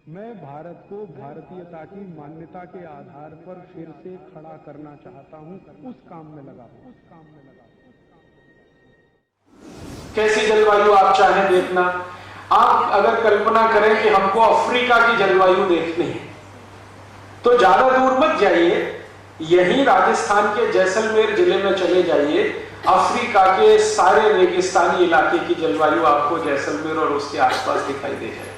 मैं भारत को भारतीयता की मान्यता के आधार पर फिर से खड़ा करना चाहता हूं, उस काम में लगा हूं। कैसी जलवायु आप चाहें देखना? आप अगर कल्पना करें कि हमको अफ्रीका की जलवायु देखनी है तो ज्यादा दूर मत जाइए, यहीं राजस्थान के जैसलमेर जिले में चले जाइए। अफ्रीका के सारे रेगिस्तानी इलाके की जलवायु आपको जैसलमेर और उसके आसपास दिखाई दे जाए।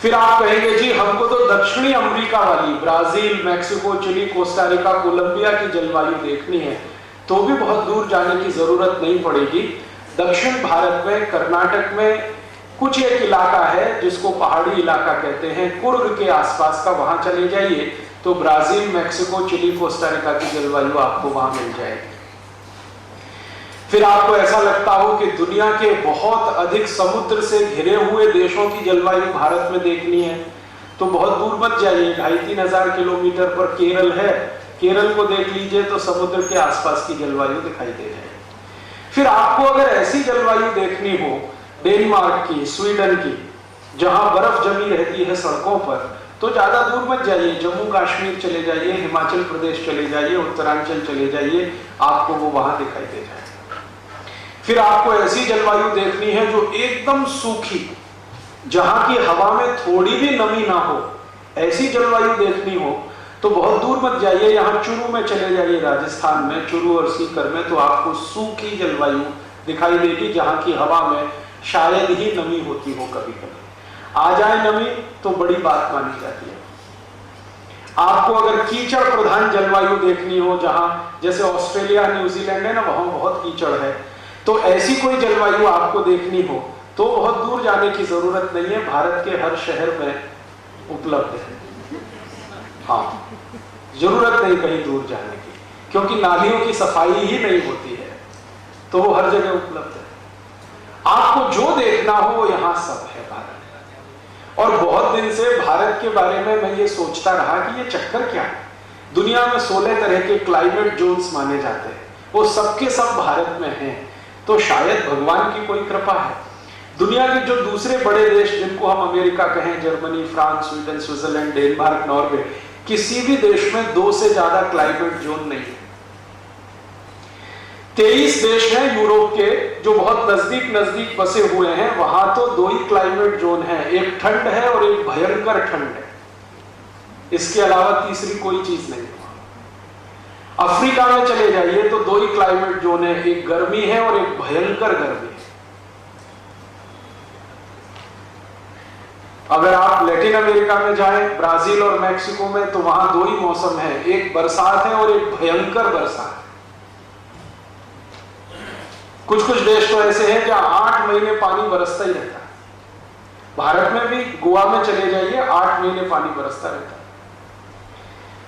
फिर आप कहेंगे जी हमको तो दक्षिणी अमेरिका वाली Brazil, Mexico, Chile, Costa Rica, Colombia की जलवायु देखनी है, तो भी बहुत दूर जाने की जरूरत नहीं पड़ेगी। दक्षिण भारत में कर्नाटक में कुछ एक इलाका है जिसको पहाड़ी इलाका कहते हैं, कुर्ग के आसपास का, वहां चले जाइए तो ब्राजील, मैक्सिको, चिली, कोस्टारिका की जलवायु आपको वहां मिल जाएगी। फिर आपको ऐसा लगता हो कि दुनिया के बहुत अधिक समुद्र से घिरे हुए देशों की जलवायु भारत में देखनी है, तो बहुत दूर मत जाइए, 2500-3000 किलोमीटर पर केरल है, केरल को देख लीजिए तो समुद्र के आसपास की जलवायु दिखाई दे जाएगी। फिर आपको अगर ऐसी जलवायु देखनी हो डेनमार्क की, स्वीडन की, जहां बर्फ जमी रहती है सड़कों पर, तो ज्यादा दूर मत जाइए, जम्मू कश्मीर चले जाइए, हिमाचल प्रदेश चले जाइए, उत्तरांचल चले जाइए, आपको वो वहां दिखाई दे जाएगा। फिर आपको ऐसी जलवायु देखनी है जो एकदम सूखी, जहां की हवा में थोड़ी भी नमी ना हो, ऐसी जलवायु देखनी हो तो बहुत दूर मत जाइए, यहां चुरू में चले जाइए, राजस्थान में चुरू और सीकर में, तो आपको सूखी जलवायु दिखाई देगी, जहां की हवा में शायद ही नमी होती हो, कभी कभी आ जाए नमी तो बड़ी बात मानी जाती है। आपको अगर कीचड़ प्रधान जलवायु देखनी हो, जहां जैसे ऑस्ट्रेलिया, न्यूजीलैंड है ना, वहां बहुत कीचड़ है, तो ऐसी कोई जलवायु आपको देखनी हो तो बहुत दूर जाने की जरूरत नहीं है, भारत के हर शहर में उपलब्ध है। हाँ, जरूरत नहीं कहीं दूर जाने की, क्योंकि नालियों की सफाई ही नहीं होती है, तो वो हर जगह उपलब्ध है। आपको जो देखना हो वो यहां सब है भारत में। और बहुत दिन से भारत के बारे में मैं ये सोचता रहा कि ये चक्कर क्या है। दुनिया में 16 तरह के क्लाइमेट जोन्स माने जाते हैं, वो सबके सब भारत में हैं, तो शायद भगवान की कोई कृपा है। दुनिया के जो दूसरे बड़े देश जिनको हम अमेरिका कहें, Germany, France, Sweden, Switzerland, Denmark, Norway, किसी भी देश में 2 से ज्यादा क्लाइमेट जोन नहीं है। 23 देश हैं यूरोप के जो बहुत नजदीक नजदीक बसे हुए हैं, वहां तो 2 ही क्लाइमेट जोन है, एक ठंड है और एक भयंकर ठंड है, इसके अलावा तीसरी कोई चीज नहीं है। अफ्रीका में चले जाइए तो 2 ही क्लाइमेट जोन है, एक गर्मी है और एक भयंकर गर्मी है। अगर आप लैटिन अमेरिका में जाएं, ब्राजील और मैक्सिको में, तो वहां 2 ही मौसम है, एक बरसात है और एक भयंकर बरसात है। कुछ कुछ देश तो ऐसे हैं जहां 8 महीने पानी बरसता ही रहता है। भारत में भी गोवा में चले जाइए, 8 महीने पानी बरसता रहता है।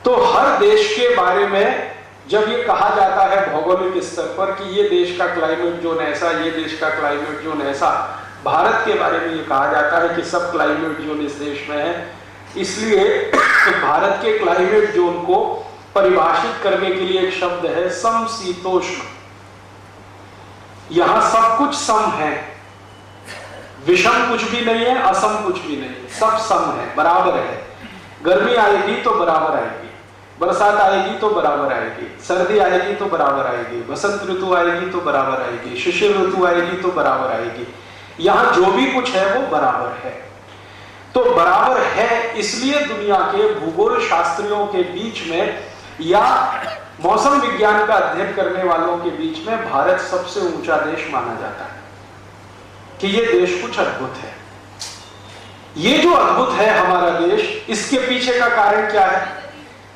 तो हर देश के बारे में जब ये कहा जाता है भौगोलिक स्तर पर कि ये देश का क्लाइमेट जोन ऐसा, ये देश का क्लाइमेट जोन ऐसा, भारत के बारे में ये कहा जाता है कि सब क्लाइमेट जोन इस देश में है। इसलिए भारत के क्लाइमेट जोन को परिभाषित करने के लिए एक शब्द है समशीतोष्ण। यहां सब कुछ सम है, विषम कुछ भी नहीं है, असम कुछ भी नहीं है, सब सम है, बराबर है। गर्मी आएगी तो बराबर आएगी, बरसात आएगी तो बराबर आएगी, सर्दी आएगी तो बराबर आएगी, बसंत ऋतु आएगी तो बराबर आएगी, शिशिर ऋतु आएगी तो बराबर आएगी। यहां जो भी कुछ है वो बराबर है। तो बराबर है इसलिए दुनिया के भूगोल शास्त्रियों के बीच में या मौसम विज्ञान का अध्ययन करने वालों के बीच में भारत सबसे ऊंचा देश माना जाता है कि ये देश कुछ अद्भुत है। ये जो अद्भुत है हमारा देश, इसके पीछे का कारण क्या है?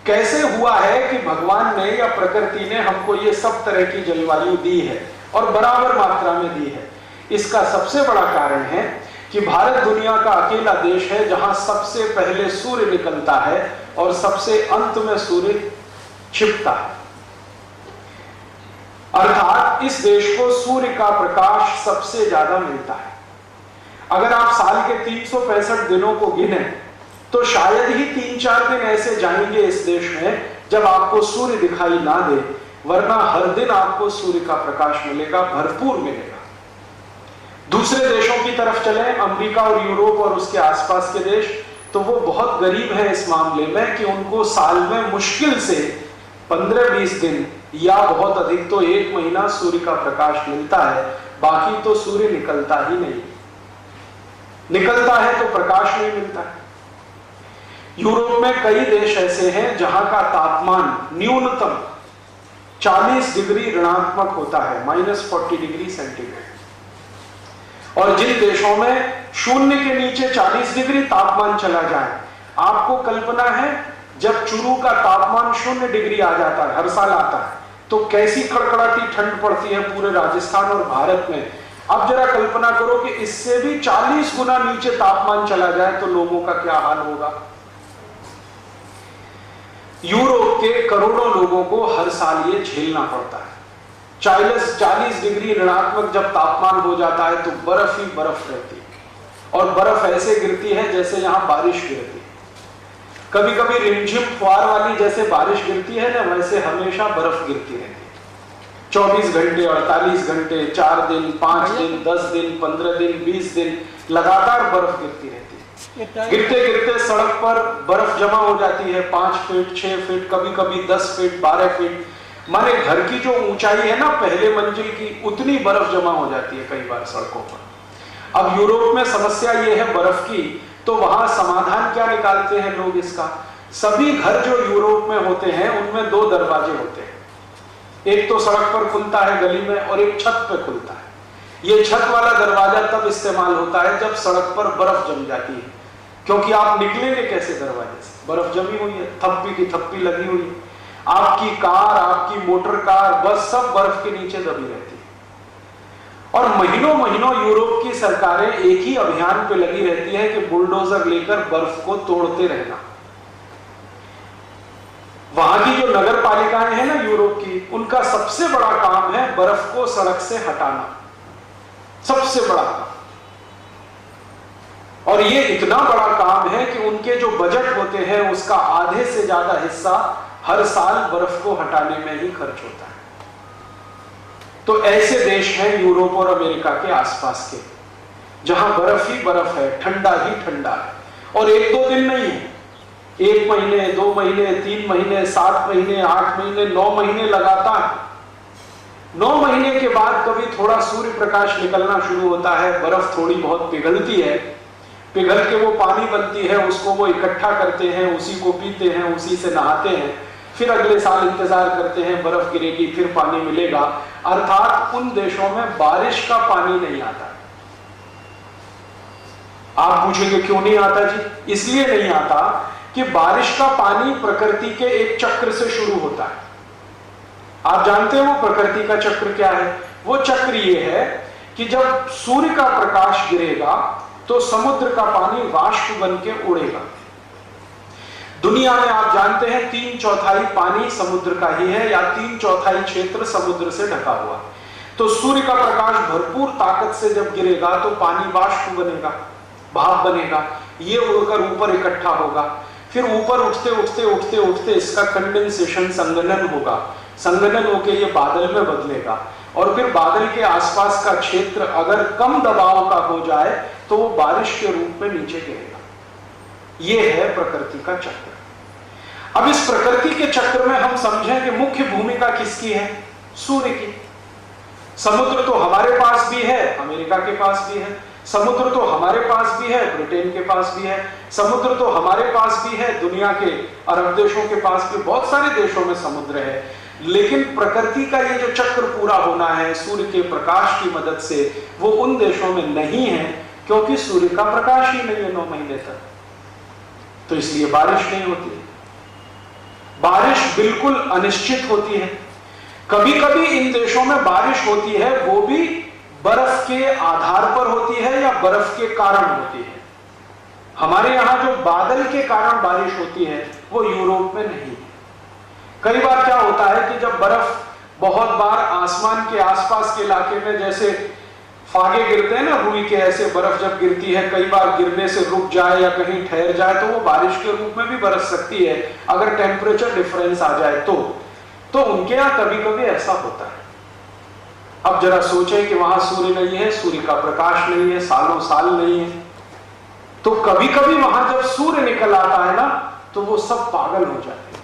कैसे हुआ है कि भगवान ने या प्रकृति ने हमको ये सब तरह की जलवायु दी है और बराबर मात्रा में दी है? इसका सबसे बड़ा कारण है कि भारत दुनिया का अकेला देश है जहां सबसे पहले सूर्य निकलता है और सबसे अंत में सूर्य छिपता है। अर्थात इस देश को सूर्य का प्रकाश सबसे ज्यादा मिलता है। अगर आप साल के 365 दिनों को गिने तो शायद ही 3-4 दिन ऐसे जाएंगे इस देश में जब आपको सूर्य दिखाई ना दे, वरना हर दिन आपको सूर्य का प्रकाश मिलेगा, भरपूर मिलेगा। दूसरे देशों की तरफ चले, अमेरिका और यूरोप और उसके आसपास के देश, तो वो बहुत गरीब है इस मामले में कि उनको साल में मुश्किल से 15-20 दिन या बहुत अधिक तो 1 महीना सूर्य का प्रकाश मिलता है, बाकी तो सूर्य निकलता ही नहीं। निकलता है तो प्रकाश नहीं मिलता है। यूरोप में कई देश ऐसे हैं जहां का तापमान न्यूनतम 40 डिग्री ऋणात्मक होता है, -40 डिग्री सेंटीग्रेड। और जिन देशों में शून्य के नीचे 40 डिग्री तापमान चला जाए, आपको कल्पना है जब चुरू का तापमान 0 डिग्री आ जाता है, हर साल आता है, तो कैसी कड़कड़ाती ठंड पड़ती है पूरे राजस्थान और भारत में। अब जरा कल्पना करो कि इससे भी 40 गुना नीचे तापमान चला जाए तो लोगों का क्या हाल होगा। यूरोप के करोड़ों लोगों को हर साल ये झेलना पड़ता है। 40 डिग्री ऋणात्मक जब तापमान हो जाता है तो बर्फ ही बर्फ रहती है, और बर्फ ऐसे गिरती है जैसे यहां बारिश गिरती है। कभी कभी रिमझिम फुहार वाली जैसे बारिश गिरती है ना, वैसे हमेशा बर्फ गिरती रहती है। 24 घंटे, 48 घंटे, 4 दिन, 5 दिन, 10 दिन, 15 दिन, 20 दिन लगातार बर्फ गिरती रहती है। गिरते गिरते सड़क पर बर्फ जमा हो जाती है, 5 फीट, 6 फीट, कभी कभी 10 फीट, 12 फीट। माने घर की जो ऊंचाई है ना पहले मंजिल की, उतनी बर्फ जमा हो जाती है कई बार सड़कों पर। अब यूरोप में समस्या ये है बर्फ की, तो वहां समाधान क्या निकालते हैं लोग इसका। सभी घर जो यूरोप में होते हैं उनमें 2 दरवाजे होते हैं, एक तो सड़क पर खुलता है गली में, और एक छत पे खुलता है। ये छत वाला दरवाजा तब इस्तेमाल होता है जब सड़क पर बर्फ जम जाती है, क्योंकि आप निकलेंगे कैसे दरवाजे से, बर्फ जमी हुई है, थप्पी की थप्पी लगी हुई है। आपकी कार, आपकी मोटर कार, बस सब बर्फ के नीचे दबी रहती है। और महीनों महीनों यूरोप की सरकारें एक ही अभियान पे लगी रहती है कि बुलडोजर लेकर बर्फ को तोड़ते रहना। वहां की जो नगर पालिकाएं हैं ना यूरोप की, उनका सबसे बड़ा काम है बर्फ को सड़क से हटाना, सबसे बड़ा काम। और ये इतना बड़ा काम है कि उनके जो बजट होते हैं उसका आधे से ज्यादा हिस्सा हर साल बर्फ को हटाने में ही खर्च होता है। तो ऐसे देश हैं यूरोप और अमेरिका के आसपास के, जहां बर्फ ही बर्फ है, ठंडा ही ठंडा है, और 1-2 दिन नहीं है, 1 महीने, 2 महीने, 3 महीने, 7 महीने, 8 महीने, 9 महीने लगातार। 9 महीने के बाद कभी थोड़ा सूर्य प्रकाश निकलना शुरू होता है, बर्फ थोड़ी बहुत पिघलती है, पिघल के वो पानी बनती है, उसको वो इकट्ठा करते हैं, उसी को पीते हैं, उसी से नहाते हैं, फिर अगले साल इंतजार करते हैं बर्फ गिरेगी, फिर पानी मिलेगा। अर्थात उन देशों में बारिश का पानी नहीं आता। आप पूछेंगे क्यों नहीं आता जी? इसलिए नहीं आता कि बारिश का पानी प्रकृति के एक चक्र से शुरू होता है। आप जानते हैं वो प्रकृति का चक्र क्या है? वो चक्र ये है कि जब सूर्य का प्रकाश गिरेगा तो समुद्र का पानी वाष्प बन के उड़ेगा। दुनिया में आप जानते हैं 3/4 पानी समुद्र का ही है, या 3/4 क्षेत्र समुद्र से ढका हुआ। तो सूर्य का प्रकाश भरपूर ताकत से जब गिरेगा तो पानी वाष्प बनेगा, भाप बनेगा, ये उड़कर ऊपर इकट्ठा होगा, फिर ऊपर उठते उठते उठते उठते इसका कंडेंसेशन, संघनन होगा, संघनन होकर ये बादल में बदलेगा, और फिर बादल के आसपास का क्षेत्र अगर कम दबाव का हो जाए तो वो बारिश के रूप में नीचे गिरेगा। ये है प्रकृति का चक्र। अब इस प्रकृति के चक्र में हम समझें कि मुख्य भूमिका किसकी है? सूर्य की। समुद्र तो हमारे पास भी है, अमेरिका के पास भी है, समुद्र तो हमारे पास भी है, ब्रिटेन के पास भी है, समुद्र तो हमारे पास भी है, दुनिया के अरब देशों के पास भी, बहुत सारे देशों में समुद्र है। लेकिन प्रकृति का ये जो चक्र पूरा होना है सूर्य के प्रकाश की मदद से, वो उन देशों में नहीं है, क्योंकि सूर्य का प्रकाश ही नहीं है 9 महीने तक, तो इसलिए बारिश नहीं होती है। बारिश बिल्कुल अनिश्चित होती है। कभी कभी इन देशों में बारिश होती है, वो भी बर्फ के आधार पर होती है या बर्फ के कारण होती है। हमारे यहां जो बादल के कारण बारिश होती है वो यूरोप में नहीं है। कई बार क्या होता है कि जब बर्फ बहुत बार आसमान के आसपास के इलाके में, जैसे फागे गिरते हैं ना रुई के, ऐसे बर्फ जब गिरती है, कई बार गिरने से रुक जाए या कहीं ठहर जाए तो वो बारिश के रूप में भी बरस सकती है अगर टेम्परेचर डिफरेंस आ जाए तो उनके यहां कभी कभी ऐसा होता है। अब जरा सोचें कि वहां सूर्य नहीं है, सूर्य का प्रकाश नहीं है, सालों साल नहीं है, तो कभी कभी वहां जब सूर्य निकल आता है ना, तो वो सब पागल हो जाते हैं,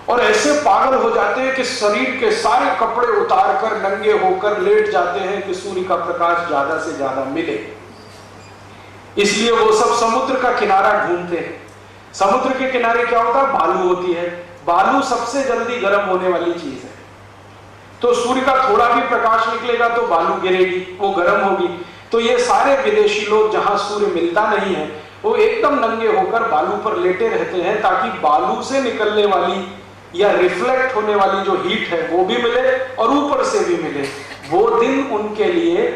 और ऐसे पागल हो जाते हैं कि शरीर के सारे कपड़े उतार कर नंगे होकर लेट जाते हैं कि सूर्य का प्रकाश ज्यादा से ज्यादा मिले। इसलिए वो सब समुद्र का किनारा ढूंढते हैं। समुद्र के किनारे क्या होता है? बालू होती है। बालू सबसे जल्दी गर्म होने वाली चीज है, तो सूर्य का थोड़ा भी प्रकाश निकलेगा तो बालू गिरेगी, वो गर्म होगी। तो ये सारे विदेशी लोग जहां सूर्य मिलता नहीं है, वो एकदम नंगे होकर बालू पर लेटे रहते हैं, ताकि बालू से निकलने वाली या रिफ्लेक्ट होने वाली जो हीट है वो भी मिले और ऊपर से भी मिले। वो दिन उनके लिए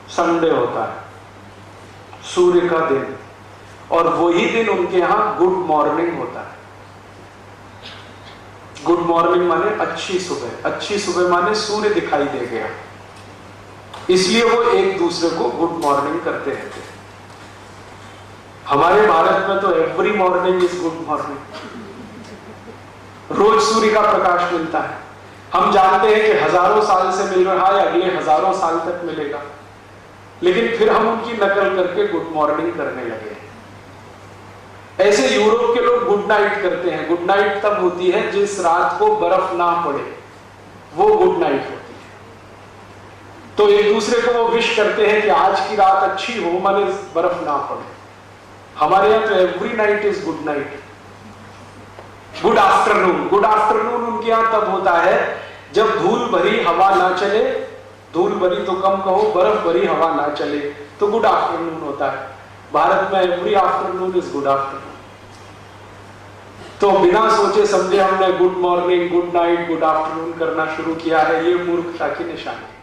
संडे होता है, सूर्य का दिन, और वही दिन उनके यहां गुड मॉर्निंग होता है। गुड मॉर्निंग माने अच्छी सुबह, अच्छी सुबह माने सूर्य दिखाई दे गया, इसलिए वो एक दूसरे को गुड मॉर्निंग करते रहते हैं। हमारे भारत में तो every morning is good morning, रोज सूर्य का प्रकाश मिलता है। हम जानते हैं कि हजारों साल से मिल रहा है, अगले हजारों साल तक मिलेगा, लेकिन फिर हम उनकी नकल करके गुड मॉर्निंग करने लगे। ऐसे यूरोप के लोग गुड नाइट करते हैं। गुड नाइट तब होती है जिस रात को बर्फ ना पड़े, वो गुड नाइट होती है। तो एक दूसरे को वो विश करते हैं कि आज की रात अच्छी हो, माने बर्फ ना पड़े। हमारे यहां तो every night is good night. Good afternoon, good afternoon उनके यहां तब होता है जब धूल भरी हवा ना चले, धूल भरी तो कम कहो, बर्फ भरी हवा ना चले, तो गुड आफ्टरनून होता है। भारत में every afternoon is good afternoon. तो बिना सोचे समझे हमने good morning, good night, good afternoon करना शुरू किया है। ये मूर्खता की निशानी है।